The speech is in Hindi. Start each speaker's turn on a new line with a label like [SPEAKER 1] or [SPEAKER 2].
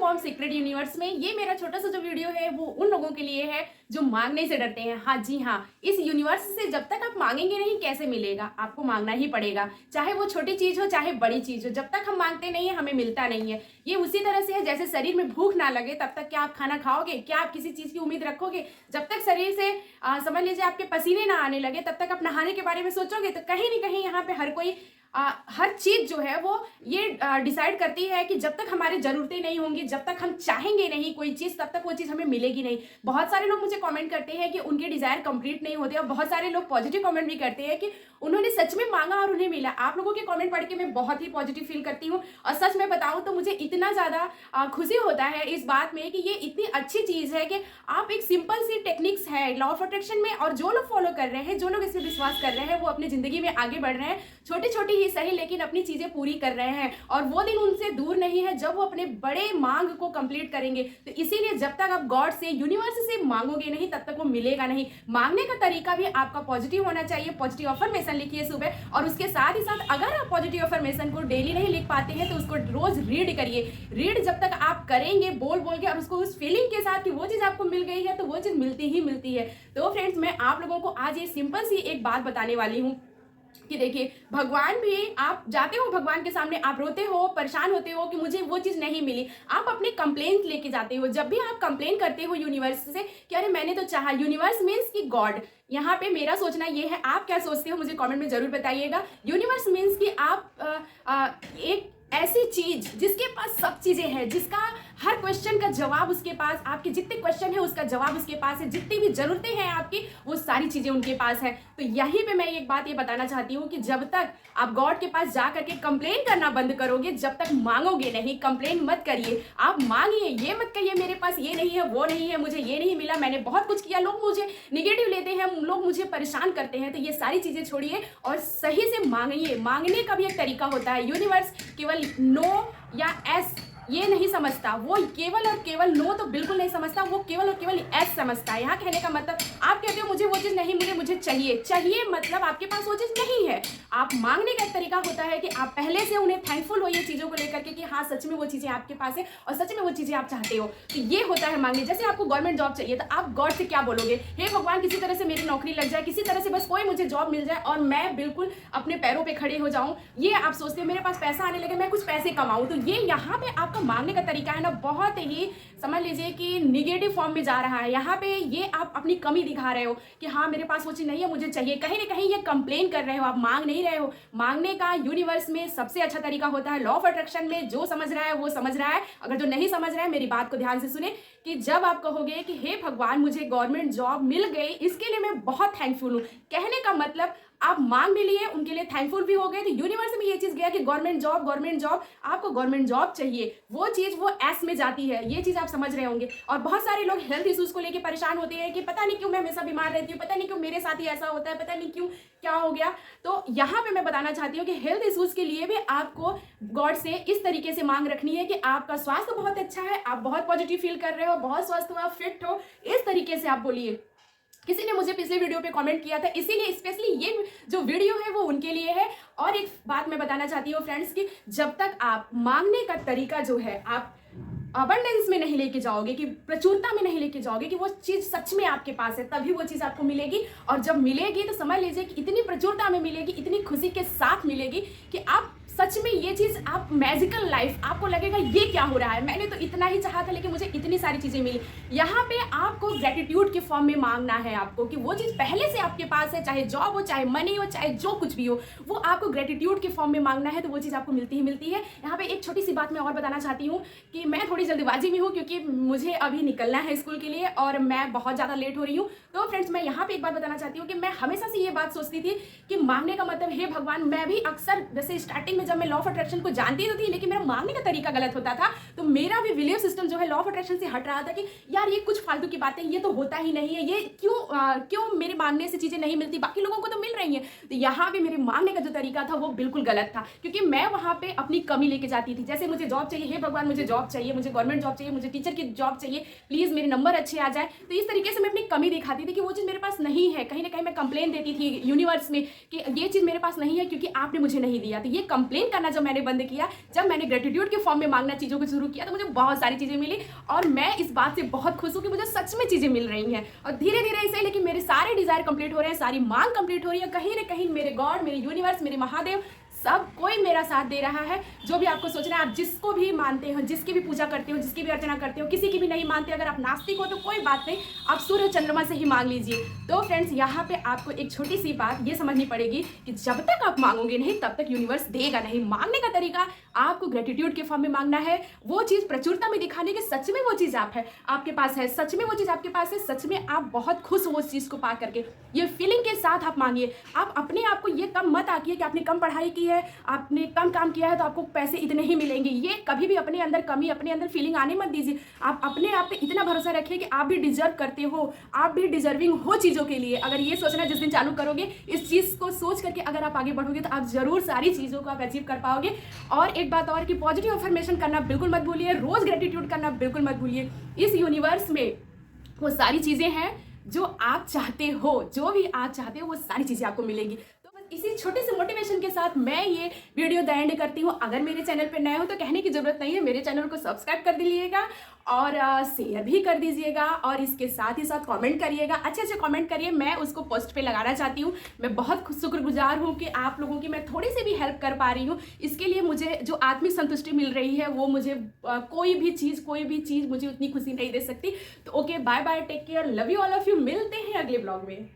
[SPEAKER 1] फॉर्म सीक्रेट यूनिवर्स में ये मेरा छोटा सा जो वीडियो है वो उन लोगों के लिए है जो मांगने से डरते हैं। हाँ जी हाँ, इस यूनिवर्स से जब तक आप मांगेंगे नहीं कैसे मिलेगा, आपको मांगना ही पड़ेगा, चाहे वो छोटी चीज हो चाहे बड़ी चीज हो। जब तक हम मांगते नहीं है हमें मिलता नहीं है। ये उसी तरह से है जैसे शरीर में भूख ना लगे तब तक क्या आप खाना खाओगे, क्या आप किसी चीज की उम्मीद रखोगे। जब तक शरीर से समझ लीजिए आपके पसीने ना आने लगे तब तक आप नहाने के बारे में सोचोगे। तो कहीं ना कहीं यहाँ पे हर कोई हर चीज जो है वो ये डिसाइड करती है कि जब तक हमारी जरूरतें नहीं होंगी, जब तक हम चाहेंगे नहीं कोई चीज, तब तक वो चीज हमें मिलेगी नहीं। बहुत सारे लोग मुझे कमेंट करते हैं कि उनके डिजायर कंप्लीट नहीं होते, और बहुत सारे लोग पॉजिटिव कमेंट भी करते हैं कि उन्होंने सच में मांगा और उन्हें मिला। आप लोगों के कमेंट पढ़ के मैं बहुत ही पॉजिटिव फील करती हूँ, और सच में बताऊं तो मुझे इतना ज्यादा खुशी होता है इस बात में कि ये इतनी अच्छी चीज है कि आप एक सिंपल सी टेक्निक्स है लॉ ऑफ अट्रैक्शन में, और जो लोग फॉलो कर रहे हैं, जो लोग इस पर विश्वास कर रहे हैं, वो अपनी जिंदगी में आगे बढ़ रहे हैं। छोटी छोटी ही सही लेकिन अपनी चीजें पूरी कर रहे हैं, और वो दिन उनसे दूर नहीं है जब वो अपने बड़े मांग को कंप्लीट करेंगे। तो इसीलिए जब तक आप गॉड से, यूनिवर्स से मांगोगे नहीं तब तक वो मिलेगा नहीं। मांगने का तरीका भी आपका पॉजिटिव होना चाहिए। पॉजिटिव अफर्मेशन लिखिए सुबह, और उसके साथ ही साथ अगर आप पॉजिटिव अफर्मेशन को डेली नहीं लिख पाते हैं तो उसको रोज रीड करिए। रीड जब तक आप करेंगे बोल बोल के, और उसको उस फीलिंग के साथ कि वो चीज आपको मिल गई है, तो वो चीज मिलती ही मिलती है। तो फ्रेंड्स, मैं आप लोगों को आज ये सिंपल सी एक बात बताने वाली हूँ कि देखिए, भगवान भी, आप जाते हो भगवान के सामने, आप रोते हो, परेशान होते हो कि मुझे वो चीज नहीं मिली, आप अपने कंप्लेंट लेके जाते हो। जब भी आप कंप्लेन करते हो यूनिवर्स से कि अरे मैंने तो चाहा, यूनिवर्स मीन्स कि गॉड। यहाँ पे मेरा सोचना ये है, आप क्या सोचते हो मुझे कमेंट में जरूर बताइएगा। यूनिवर्स मीन्स कि आप एक ऐसी चीज जिसके पास सब चीजें हैं, जिसका हर क्वेश्चन का जवाब उसके पास, आपके जितने क्वेश्चन है उसका जवाब उसके पास है, जितनी भी जरूरतें हैं आपकी वो सारी चीजें उनके पास है। तो यहीं पे मैं एक बात ये बताना चाहती हूँ कि जब तक आप गॉड के पास जा करके कंप्लेन करना बंद करोगे, जब तक मांगोगे नहीं, कंप्लेन मत करिए, आप मांगिए। ये मत कहिए मेरे पास ये नहीं है, वो नहीं है, मुझे ये नहीं मिला, मैंने बहुत कुछ किया, लोग मुझे निगेटिव लेते हैं, लोग मुझे परेशान करते हैं। तो ये सारी चीजें छोड़िए और सही से मांगिए। मांगने का भी एक तरीका होता है। यूनिवर्स केवल नो या एस ये नहीं समझता, वो केवल और केवल नो तो बिल्कुल नहीं समझता, वो केवल और केवल एस समझता है। यहाँ कहने का मतलब, आप कहते हो मुझे वो चीज नहीं मिले, मुझे चाहिए, चाहिए मतलब आपके पास वो चीज नहीं है। आप मांगने का एक तरीका होता है कि आप पहले से उन्हें थैंकफुल होइए चीजों को लेकर के कि हाँ सच में वो चीजें आपके पास है और सच में वो चीजें आप चाहते हो। तो ये होता है मांगने। जैसे आपको गवर्नमेंट जॉब चाहिए तो आप गॉड से क्या बोलोगे, हे भगवान किसी तरह से मेरी नौकरी लग जाए, किसी तरह से बस कोई मुझे जॉब मिल जाए और मैं बिल्कुल अपने पैरों पर खड़े हो जाऊं। ये आप सोचते हो, मेरे पास पैसा आने लगे, मैं कुछ पैसे कमाऊं। तो ये यहाँ पे आपका मांगने का तरीका है ना, बहुत ही समझ लीजिए कि निगेटिव फॉर्म में जा रहा है। यहाँ पे ये आप अपनी कमी दिखा रहे हो कि हाँ मेरे पास वो चीज नहीं है, मुझे चाहिए। कहीं ना कहीं ये कंप्लेन कर रहे हो, आप मांग नहीं रहे हो। मांगने का यूनिवर्स में सबसे अच्छा तरीका होता है लॉ ऑफ अट्रैक्शन में। जो समझ रहा है वो समझ रहा है, अगर जो नहीं समझ रहा है मेरी बात को ध्यान से सुने, कि जब आप कहोगे कि हे भगवान मुझे गवर्नमेंट जॉब मिल गई, इसके लिए मैं बहुत थैंकफुल हूँ, कहने का मतलब आप मांग भी लिए, उनके लिए थैंकफुल भी हो गए। तो यूनिवर्स में ये चीज गया कि गवर्नमेंट जॉब, गवर्नमेंट जॉब, आपको गवर्नमेंट जॉब चाहिए, वो चीज वो एस में जाती है। ये चीज आप समझ रहे होंगे। और बहुत सारे लोग हेल्थ इश्यूज को लेकर परेशान होते हैं कि पता नहीं क्यों मैं हमेशा बीमार रहती हूँ, पता नहीं क्यों मेरे साथ ही ऐसा होता है, पता नहीं क्यों क्या हो गया। तो यहाँ पे मैं बताना चाहती हूँ कि हेल्थ इश्यूज के लिए भी आपको गॉड से इस तरीके से मांग रखनी है कि आपका स्वास्थ्य बहुत अच्छा है, आप बहुत पॉजिटिव फील कर रहे हो, बहुत स्वस्थ हो, आप फिट हो, इस तरीके से आप बोलिए। किसी ने मुझे पिछले वीडियो पे कमेंट किया था, इसीलिए स्पेशली ये जो वीडियो है वो उनके लिए है। और एक बात मैं बताना चाहती हूँ फ्रेंड्स कि जब तक आप मांगने का तरीका जो है आप अबंडेंस में नहीं लेके जाओगे, कि प्रचुरता में नहीं लेके जाओगे, कि वो चीज सच में आपके पास है, तभी वो चीज आपको मिलेगी। और जब मिलेगी तो समझ लीजिए कि इतनी प्रचुरता में मिलेगी, इतनी खुशी के साथ मिलेगी कि आप सच में ये चीज, आप मैजिकल लाइफ, आपको लगेगा ये क्या हो रहा है, मैंने तो इतना ही चाहा था लेकिन मुझे इतनी सारी चीजें मिली। यहाँ पे आपको ग्रेटिट्यूड के फॉर्म में मांगना है आपको, कि वो चीज पहले से आपके पास है, चाहे जॉब हो, चाहे मनी हो, चाहे जो कुछ भी हो, वो आपको ग्रेटिट्यूड के फॉर्म में मांगना है, तो वो चीज आपको मिलती ही मिलती है। यहाँ पे एक छोटी सी बात मैं और बताना चाहती हूँ कि मैं थोड़ी जल्दबाजी में हूँ, क्योंकि मुझे अभी निकलना है स्कूल के लिए और मैं बहुत ज्यादा लेट हो रही हूँ। तो फ्रेंड्स, मैं यहाँ पे एक बात बताना चाहती हूँ कि मैं हमेशा से ये बात सोचती थी कि मांगने का मतलब हे भगवान, मैं भी अक्सर जैसे स्टार्टिंग में जब मैं लॉ ऑफ अट्रैक्शन को जानती तो थी, लेकिन मेरा मांगने का तरीका गलत होता था। तो मेरा भी बिलीफ सिस्टम जो है लॉ ऑफ अट्रैक्शन से हट रहा था कि यार ये कुछ फालतू की बातें, ये तो होता ही नहीं है, ये क्यों मेरे मांगने से चीजें नहीं मिलती, बाकी लोगों को तो मिल रही है। तो यहाँ भी मेरे मांगने का जो तरीका था वो बिल्कुल गलत था, क्योंकि मैं वहां पे अपनी कमी लेके जाती थी। जैसे मुझे जॉब चाहिए, हे भगवान मुझे जॉब चाहिए, मुझे गवर्नमेंट जॉब चाहिए, मुझे टीचर की जॉब चाहिए, प्लीज मेरे नंबर अच्छे आ जाए। तो इस तरीके से मैं अपनी कमी दिखाती थी कि वो चीज मेरे पास नहीं है। कहीं ना कहीं मैं कंप्लेन देती थी यूनिवर्स में कि ये चीज मेरे पास नहीं है क्योंकि आपने मुझे नहीं दिया। तो ये कंप्लेन कंप्लेन करना जब मैंने बंद किया, जब मैंने ग्रेटिट्यूड के फॉर्म में मांगना चीज़ों को शुरू किया, तो मुझे बहुत सारी चीज़ें मिली और मैं इस बात से बहुत खुश हूँ कि मुझे सच में चीज़ें मिल रही हैं। और धीरे धीरे इसे लेकिन मेरे सारे डिज़ायर कंप्लीट हो रहे हैं, सारी मांग कंप्लीट हो रही है। कहीं ना कहीं मेरे गॉड, मेरे यूनिवर्स, मेरे महादेव सब कोई मेरा साथ दे रहा है। जो भी आपको सोचना है, आप जिसको भी मानते हो, जिसकी भी पूजा करते हो, जिसकी भी अर्चना करते हो, किसी की भी नहीं मानते, अगर आप नास्तिक हो तो कोई बात नहीं, आप सूर्य चंद्रमा से ही मांग लीजिए। तो फ्रेंड्स, यहाँ पे आपको एक छोटी सी बात ये समझनी पड़ेगी कि जब तक आप मांगोगे नहीं तब तक यूनिवर्स देगा नहीं। मांगने का तरीका आपको ग्रेटिट्यूड के फॉर्म में मांगना है, वो चीज़ प्रचुरता में दिखाने की, सच में वो चीज़ आपके पास है, सच में वो चीज़ आपके पास है, सच में आप बहुत खुश हो उस चीज़ को पा करके। ये फीलिंग के साथ आप मांगिए। आप अपने आप को ये कम मत आकिए कि आपने कम पढ़ाई की है, आपने कम काम किया है तो आपको पैसे इतने ही मिलेंगे। ये कभी भी अपने अंदर कमी, अपने अंदर फीलिंग आने मत दीजिए। आप अपने आप पे इतना भरोसा रखिए कि आप भी डिजर्व करते हो, आप भी डिजर्विंग हो चीज़ों के लिए। अगर ये सोचना जिस दिन चालू करोगे, इस चीज़ को सोच करके अगर आप आगे बढ़ोगे तो आप जरूर सारी चीज़ों को आप अचीव कर पाओगे। और एक बात और कि पॉजिटिव अफर्मेशन करना बिल्कुल मत भूलिए, रोज ग्रेटिट्यूड करना बिल्कुल मत भूलिए। इस यूनिवर्स में वो सारी चीज़ें हैं जो आप चाहते हो, जो भी आप चाहते हो वो सारी चीज़ें आपको मिलेंगी। इसी छोटे से मोटिवेशन के साथ मैं ये वीडियो द एंड करती हूँ। अगर मेरे चैनल पर नए हो तो कहने की ज़रूरत नहीं है, मेरे चैनल को सब्सक्राइब कर दीजिएगा और शेयर भी कर दीजिएगा और इसके साथ ही साथ कमेंट करिएगा, अच्छे अच्छे कमेंट करिए, मैं उसको पोस्ट पे लगाना चाहती हूँ। मैं बहुत शुक्रगुजार हूँ कि आप लोगों की मैं थोड़ी सी भी हेल्प कर पा रही हूँ। इसके लिए मुझे जो आत्मिक संतुष्टि मिल रही है वो मुझे कोई भी चीज़ मुझे उतनी खुशी नहीं दे सकती। तो okay, bye bye, take care, love you all of you. मिलते हैं अगले ब्लॉग में।